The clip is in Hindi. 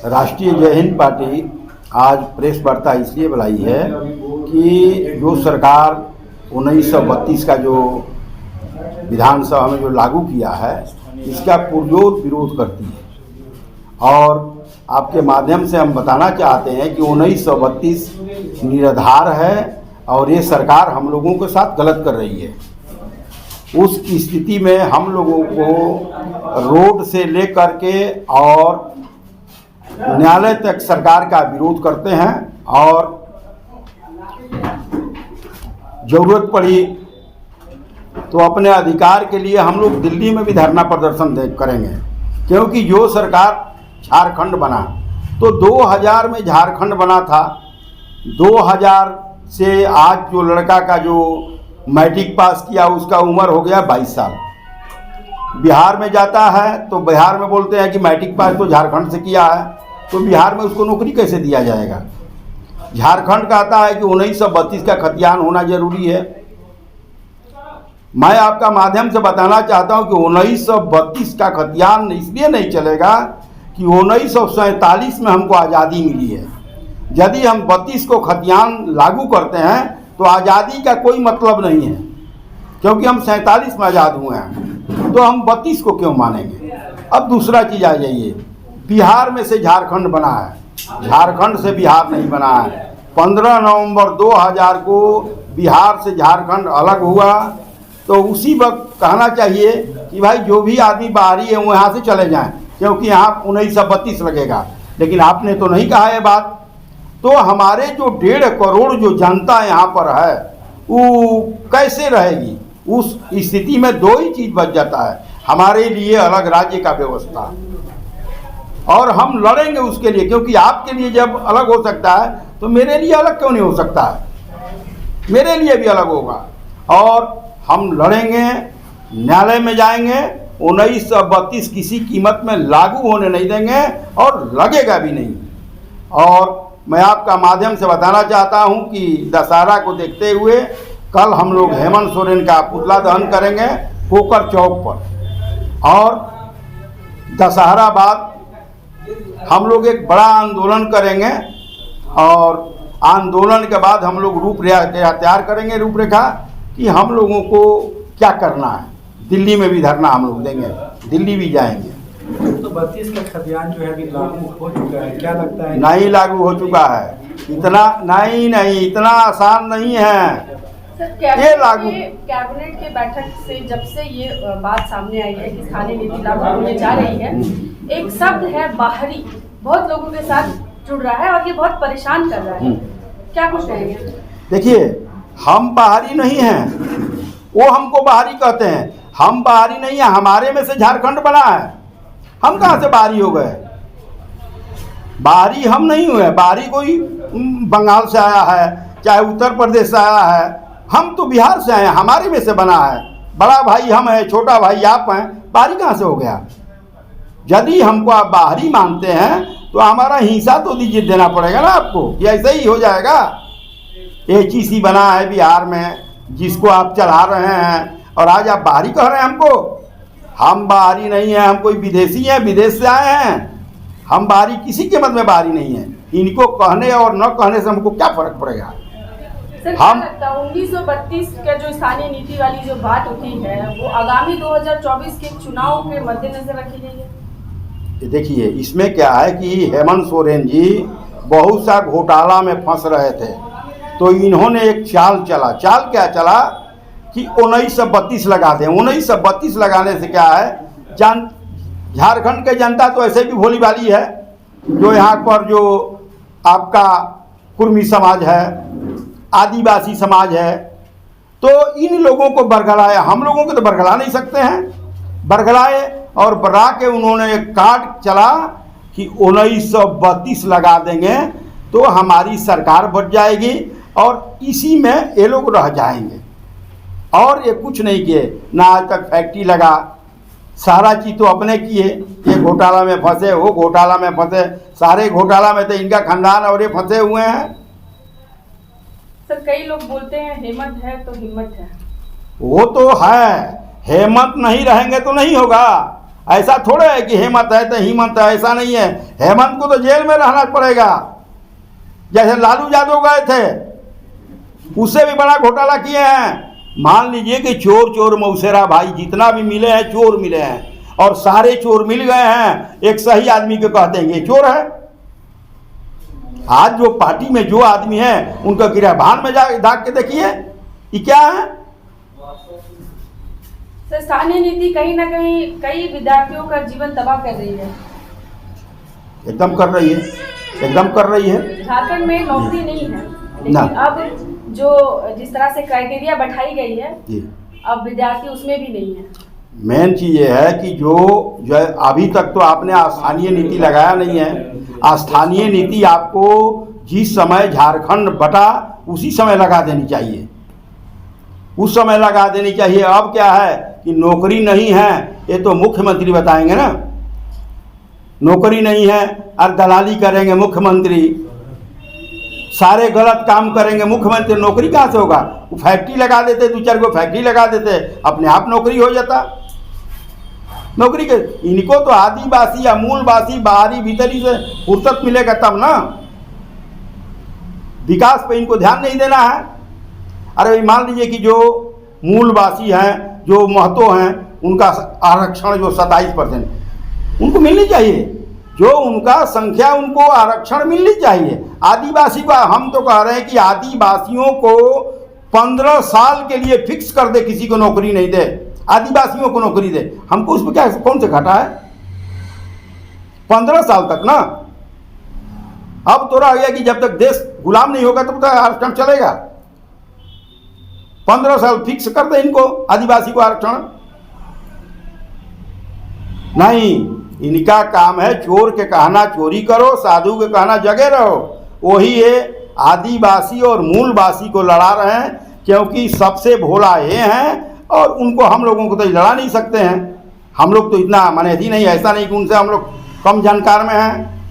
राष्ट्रीय जय हिंद पार्टी आज प्रेस वार्ता इसलिए बुलाई है कि जो सरकार 1932 का जो विधानसभा में जो लागू किया है इसका पुरजोर विरोध करती है और आपके माध्यम से हम बताना चाहते हैं कि 1932 निराधार है और ये सरकार हम लोगों के साथ गलत कर रही है। उस स्थिति में हम लोगों को रोड से लेकर के और न्यायालय तक सरकार का विरोध करते हैं और जरूरत पड़ी तो अपने अधिकार के लिए हम लोग दिल्ली में भी धरना प्रदर्शन करेंगे, क्योंकि जो सरकार झारखंड बना तो 2000 में झारखंड बना था। 2000 से आज जो लड़का का जो मैट्रिक पास किया उसका उम्र हो गया 22 साल। बिहार में जाता है तो बिहार में बोलते हैं कि मैट्रिक पास तो झारखंड से किया है, तो बिहार में उसको नौकरी कैसे दिया जाएगा। झारखंड कहता है कि 1932 का खतियान होना जरूरी है। मैं आपका माध्यम से बताना चाहता हूं कि 1932 का खतियान इसलिए नहीं चलेगा कि 1947 में हमको आज़ादी मिली है। यदि हम 32 को खतियान लागू करते हैं तो आज़ादी का कोई मतलब नहीं है, क्योंकि हम 47 में आज़ाद हुए हैं, तो हम 32 को क्यों मानेंगे। अब दूसरा चीज़ आ जाइए, बिहार में से झारखंड बना है, झारखंड से बिहार नहीं बना है। 15 नवंबर 2000 को बिहार से झारखंड अलग हुआ, तो उसी वक्त कहना चाहिए कि भाई जो भी आदमी बाहरी है वो यहाँ से चले जाएं, क्योंकि यहाँ 1932 लगेगा। लेकिन आपने तो नहीं कहा ये बात। तो हमारे जो 1.5 करोड़ जो जनता यहाँ पर है वो कैसे रहेगी। उस स्थिति में दो ही चीज़ बच जाता है, हमारे लिए अलग राज्य का व्यवस्था, और हम लड़ेंगे उसके लिए, क्योंकि आपके लिए जब अलग हो सकता है तो मेरे लिए अलग क्यों नहीं हो सकता है। मेरे लिए भी अलग होगा और हम लड़ेंगे, न्यायालय में जाएंगे। 1932 किसी कीमत में लागू होने नहीं देंगे और लगेगा भी नहीं। और मैं आपका माध्यम से बताना चाहता हूं कि दशहरा को देखते हुए कल हम लोग हेमंत सोरेन का पुतला दहन करेंगे पोकर चौक पर, और दशहरा बाद हम लोग एक बड़ा आंदोलन करेंगे और आंदोलन के बाद हम लोग रूपरेखा तैयार करेंगे, रूपरेखा कि हम लोगों को क्या करना है। दिल्ली में भी धरना हम लोग देंगे, दिल्ली भी जाएंगे। तो 32 का खतियान जो है अभी लागू हो चुका है, क्या लगता है? नहीं लागू हो चुका है, इतना नहीं इतना आसान नहीं है। ये लागू कैबिनेट के बैठक से जब से ये बात सामने आई है कि स्थानीय नीति लागू होने जा रही है, एक शब्द है बाहरी, बहुत लोगों के साथ जुड़ रहा है और ये बहुत परेशान कर रहा है। क्या कुछ कहेंगे? देखिए, हम बाहरी नहीं हैं, वो हमको बाहरी कहते हैं। हम बाहरी नहीं है, हमारे में से झारखंड बना है। हम कहाँ से बाहरी हो गए? बाहरी हम नहीं हुए। बाहरी कोई बंगाल से आया है, चाहे उत्तर प्रदेश से आया है, हम तो बिहार से आए हैं, हमारे में से बना है। बड़ा भाई हम हैं, छोटा भाई आप हैं, बाहरी कहाँ से हो गया? यदि हमको आप बाहरी मानते हैं तो हमारा हिस्सा तो दीजिए, देना पड़ेगा ना आपको, कि ऐसे ही हो जाएगा। HEC बना है बिहार में, जिसको आप चला रहे हैं, और आज आप बाहरी कह रहे हैं हमको। हम बाहरी नहीं हैं, हम कोई विदेशी हैं, विदेश से आए हैं। हम बाहरी किसी के मत में बाहरी नहीं है। इनको कहने और न कहने से हमको क्या फर्क पड़ेगा। सर, क्या लगता है 1932 का जो स्थानीय नीति वाली जो बात उठी है वो आगामी 2024 के चुनाव के मद्देनजर रखी गई है? देखिए, इसमें क्या है कि हेमंत सोरेन जी बहुत सा घोटाला में फंस रहे थे, तो इन्होंने एक चाल क्या चला कि 1932 लगा दें। 1932 लगाने से क्या है, झारखंड के जनता तो ऐसे भी भोली भाली है, जो यहाँ पर जो आपका कुर्मी समाज है, आदिवासी समाज है, तो इन लोगों को बरगलाए। हम लोगों को तो बरगला नहीं सकते हैं। बरगलाए और बरा के उन्होंने एक कार्ड चला कि 1932 लगा देंगे तो हमारी सरकार बच जाएगी और इसी में ये लोग रह जाएंगे। और ये कुछ नहीं किए, ना आज तक फैक्ट्री लगा, सारा चीज़ तो अपने किए। ये घोटाला में फंसे, वो घोटाला में फंसे, सारे घोटाला में तो इनका खानदान और ये फंसे हुए हैं। सर, कई लोग बोलते हैं हेमंत है तो हिम्मत है। वो तो है, हेमंत नहीं रहेंगे तो नहीं होगा। ऐसा थोड़ा है कि हेमंत है तो हिमंत है, ऐसा नहीं है। हेमंत को तो जेल में रहना पड़ेगा, जैसे लालू यादव गए थे, उससे भी बड़ा घोटाला किए हैं। मान लीजिए कि चोर चोर मौसेरा भाई जितना भी मिले हैं चोर मिले हैं, और सारे चोर मिल गए हैं, एक सही आदमी को कहते हैं ये चोर है। आज जो पार्टी में जो आदमी है उनका गिरहभान में जा दाग के देखिए ये क्या है। सर, स्थानीय नीति कहीं ना कहीं कई विद्यार्थियों का जीवन तबाह कर रही है। एकदम कर रही है, एकदम कर रही है। झारखंड में नौकरी नहीं है, लेकिन अब जो जिस तरह से क्राइटेरिया बैठाई गई है अब विद्यार्थी उसमें भी नहीं है। मेन चीज़ ये है कि जो अभी तक तो आपने स्थानीय नीति लगाया नहीं है। स्थानीय नीति आपको जिस समय झारखंड बटा उसी समय लगा देनी चाहिए, उस समय लगा देनी चाहिए। अब क्या है कि नौकरी नहीं है, ये तो मुख्यमंत्री बताएंगे ना, नौकरी नहीं है और दलाली करेंगे मुख्यमंत्री, सारे गलत काम करेंगे मुख्यमंत्री। नौकरी कहाँ से होगा? वो फैक्ट्री लगा देते, 2-4 को फैक्ट्री लगा देते, अपने आप नौकरी हो जाता। नौकरी के इनको तो आदिवासी या मूलवासी बाहरी भीतरी से फुर्सत मिलेगा तब ना, विकास पे इनको ध्यान नहीं देना है। अरे भाई मान लीजिए कि जो मूलवासी हैं, जो महतो हैं, उनका आरक्षण जो 27% उनको मिलनी चाहिए, जो उनका संख्या उनको आरक्षण मिलनी चाहिए। आदिवासी को हम तो कह रहे हैं कि आदिवासियों को 15 साल के लिए फिक्स कर दे, किसी को नौकरी नहीं दे, आदिवासियों को नौकरी दे। हमको उसमें क्या कौन से घाटा है? 15 साल तक ना। अब तो रह गया कि जब तक देश गुलाम नहीं होगा तब तक आरक्षण चलेगा। 15 साल फिक्स कर दे इनको, आदिवासी को आरक्षण नहीं। इनका काम है चोर के कहना चोरी करो, साधु के कहना जगे रहो। वही ये आदिवासी और मूलवासी को लड़ा रहे हैं, क्योंकि सबसे भोला ये हैं और उनको हम लोगों को तो लड़ा नहीं सकते हैं। हम लोग तो इतना माने ही नहीं, ऐसा नहीं कि उनसे हम लोग कम जानकार में हैं।